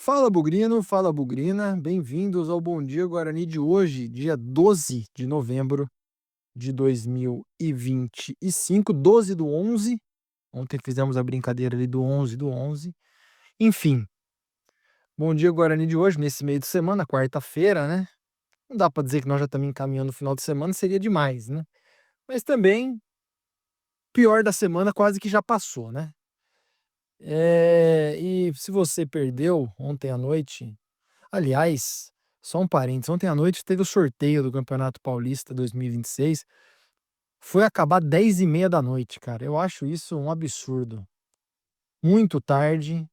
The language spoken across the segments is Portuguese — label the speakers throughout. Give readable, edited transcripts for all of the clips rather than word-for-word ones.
Speaker 1: Fala Bugrino, fala Bugrina, bem-vindos ao Bom Dia Guarani de hoje, dia 12 de novembro de 2025, 12 do 11. Ontem fizemos a brincadeira ali do 11 do 11. Enfim, Bom Dia Guarani de hoje, nesse meio de semana, quarta-feira, né? Não dá pra dizer que nós já estamos encaminhando o final de semana, seria demais, né? Mas também, pior da semana quase que já passou, né? E se você perdeu ontem à noite. Aliás, só um parênteses, ontem à noite teve o sorteio do Campeonato Paulista 2026, foi acabar 10h30 da noite, cara. Eu acho isso um absurdo. Muito tarde,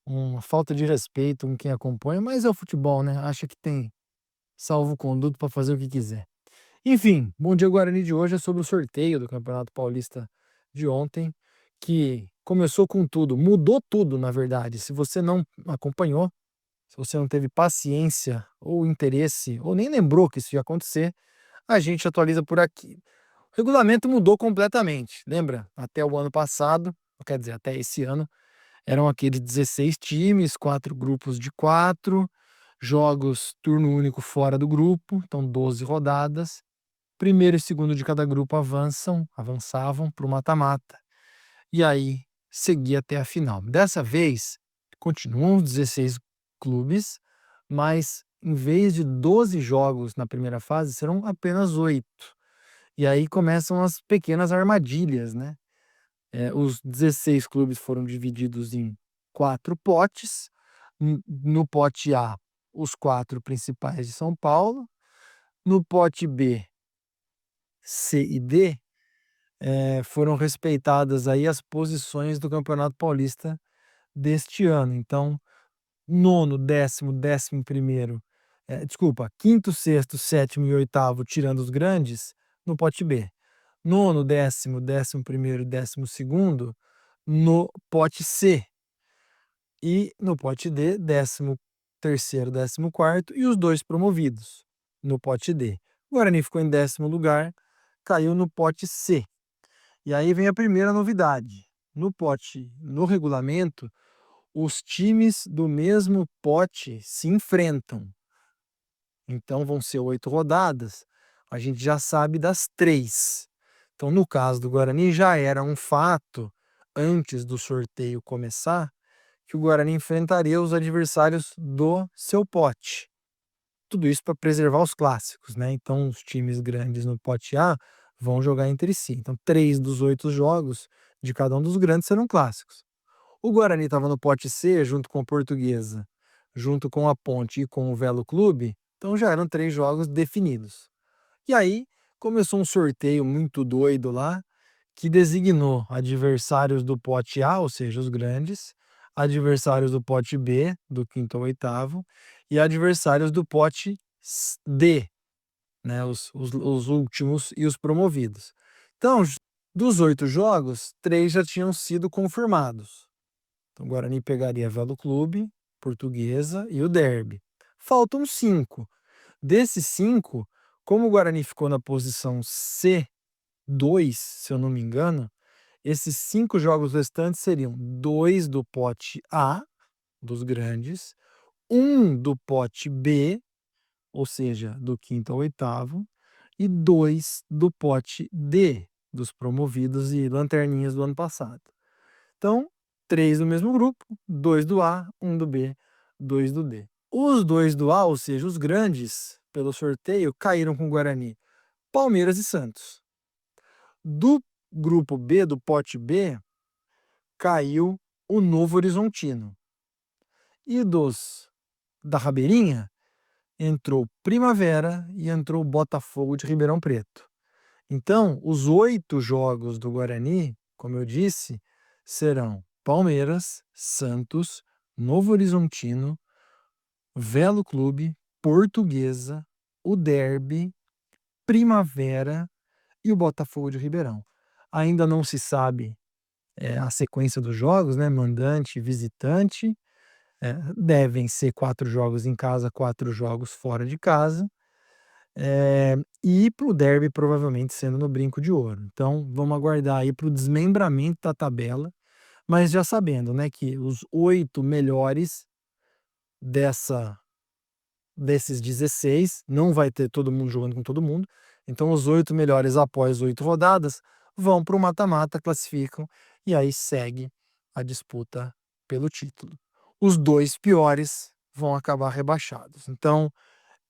Speaker 1: uma falta de respeito com quem acompanha, mas é o futebol, né? Acha que tem salvo-conduto para fazer o que quiser. Enfim, Bom Dia Guarani de hoje é sobre o sorteio do Campeonato Paulista de ontem, que começou com tudo, mudou tudo, na verdade. Se você não acompanhou, se você não teve paciência ou interesse, ou nem lembrou que isso ia acontecer, a gente atualiza por aqui. O regulamento mudou completamente. Lembra? Até o ano passado, quer dizer, até esse ano, eram aqueles 16 times, 4 grupos de 4, jogos turno único fora do grupo, então 12 rodadas. Primeiro e segundo de cada grupo avançavam para o mata-mata. E aí seguia até a final. Dessa vez, continuam os 16 clubes, mas em vez de 12 jogos na primeira fase, serão apenas 8. E aí começam as pequenas armadilhas, né? Os 16 clubes foram divididos em 4 potes. No pote A, os 4 principais de São Paulo. No pote B, C e D, foram respeitadas aí as posições do Campeonato Paulista deste ano. Então, nono, décimo primeiro, desculpa, quinto, sexto, sétimo e oitavo, tirando os grandes, no pote B. Nono, décimo primeiro, décimo segundo, no pote C. E no pote D, décimo terceiro, décimo quarto e os 2 promovidos no pote D. O Guarani ficou em 10º lugar, caiu no pote C. E aí vem a primeira novidade. No regulamento, os times do mesmo pote se enfrentam. Então vão ser 8 rodadas. A gente já sabe das 3. Então, no caso do Guarani, já era um fato, antes do sorteio começar, que o Guarani enfrentaria os adversários do seu pote. Tudo isso para preservar os clássicos, né? Então, os times grandes no pote A vão jogar entre si. Então, 3 dos 8 jogos de cada um dos grandes serão clássicos. O Guarani estava no pote C, junto com a Portuguesa, junto com a Ponte e com o Velo Clube, então já eram 3 jogos definidos. E aí começou um sorteio muito doido lá, que designou adversários do pote A, ou seja, os grandes, adversários do pote B, do quinto ao oitavo, e adversários do pote D, né, os últimos e os promovidos. Então, dos 8 jogos, 3 já tinham sido confirmados. Então, o Guarani pegaria Velo Clube, Portuguesa e o Derby. Faltam 5. Desses 5, como o Guarani ficou na posição C2, se eu não me engano, esses 5 jogos restantes seriam 2 do pote A, dos grandes, 1 do pote B, ou seja, do quinto ao oitavo, e 2 do pote D, dos promovidos e lanterninhas do ano passado. Então, 3 do mesmo grupo, 2 do A, 1 do B, 2 do D. Os 2 do A, ou seja, os grandes, pelo sorteio, caíram com o Guarani, Palmeiras e Santos. Do grupo B, do pote B, caiu o Novo Horizontino. E dos da Rabeirinha, entrou Primavera e entrou Botafogo de Ribeirão Preto. Então, os 8 jogos do Guarani, como eu disse, serão Palmeiras, Santos, Novo Horizontino, Velo Clube, Portuguesa, o Derby, Primavera e o Botafogo de Ribeirão. Ainda não se sabe a sequência dos jogos, né? Mandante e visitante. Devem ser 4 jogos em casa, 4 jogos fora de casa. E para o Derby provavelmente sendo no Brinco de Ouro. Então vamos aguardar aí para o desmembramento da tabela, mas já sabendo, né, que os 8 melhores desses 16, não vai ter todo mundo jogando com todo mundo. Então, os 8 melhores após 8 rodadas vão para o mata-mata, classificam e aí segue a disputa pelo título. Os 2 piores vão acabar rebaixados. Então,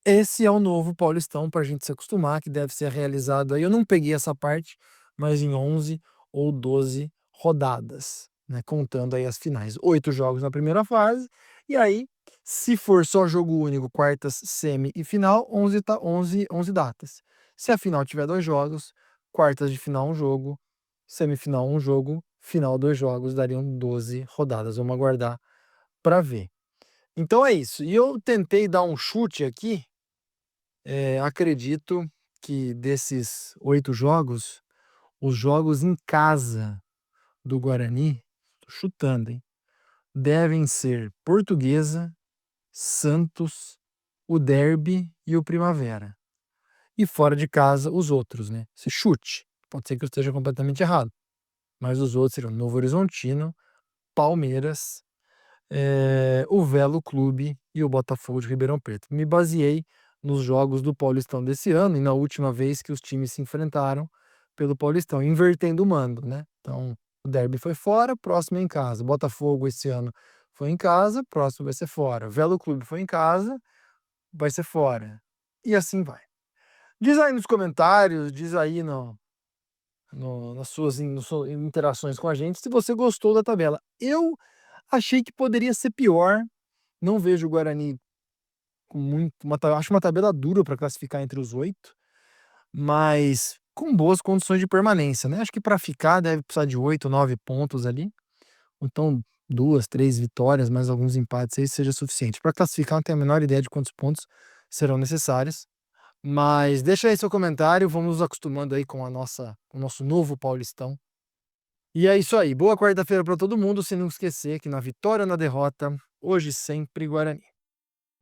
Speaker 1: esse é o novo Paulistão para a gente se acostumar, que deve ser realizado aí. Eu não peguei essa parte, mas em 11 ou 12 rodadas, né? Contando aí as finais. 8 jogos na primeira fase, e aí, se for só jogo único, quartas, semi e final, 11 datas. Se a final tiver 2 jogos, quartas de final 1 jogo, semifinal 1 jogo, final 2 jogos, dariam 12 rodadas. Vamos aguardar para ver. Então é isso. E eu tentei dar um chute aqui. Acredito que desses 8 jogos, os jogos em casa do Guarani, tô chutando, hein, devem ser Portuguesa, Santos, o Derby e o Primavera. E fora de casa, os outros, né? Se chute. Pode ser que eu esteja completamente errado. Mas os outros seriam Novo Horizontino, Palmeiras, o Velo Clube e o Botafogo de Ribeirão Preto. Me baseei nos jogos do Paulistão desse ano e na última vez que os times se enfrentaram pelo Paulistão, invertendo o mando, né? Então, o Derby foi fora, próximo é em casa. Botafogo esse ano foi em casa, próximo vai ser fora. Velo Clube foi em casa, vai ser fora. E assim vai. Diz aí nos comentários, diz aí nas suas interações com a gente se você gostou da tabela. Eu achei que poderia ser pior. Não vejo o Guarani com muito. Acho uma tabela dura para classificar entre os 8, mas com boas condições de permanência, né? Acho que para ficar deve precisar de 8, 9 pontos ali. Então, 2, 3 vitórias, mais alguns empates aí seja suficiente. Para classificar, não tenho a menor ideia de quantos pontos serão necessários. Mas deixa aí seu comentário, vamos nos acostumando aí com o nosso novo Paulistão. E é isso aí. Boa quarta-feira para todo mundo, sem não esquecer que na vitória ou na derrota, hoje sempre Guarani.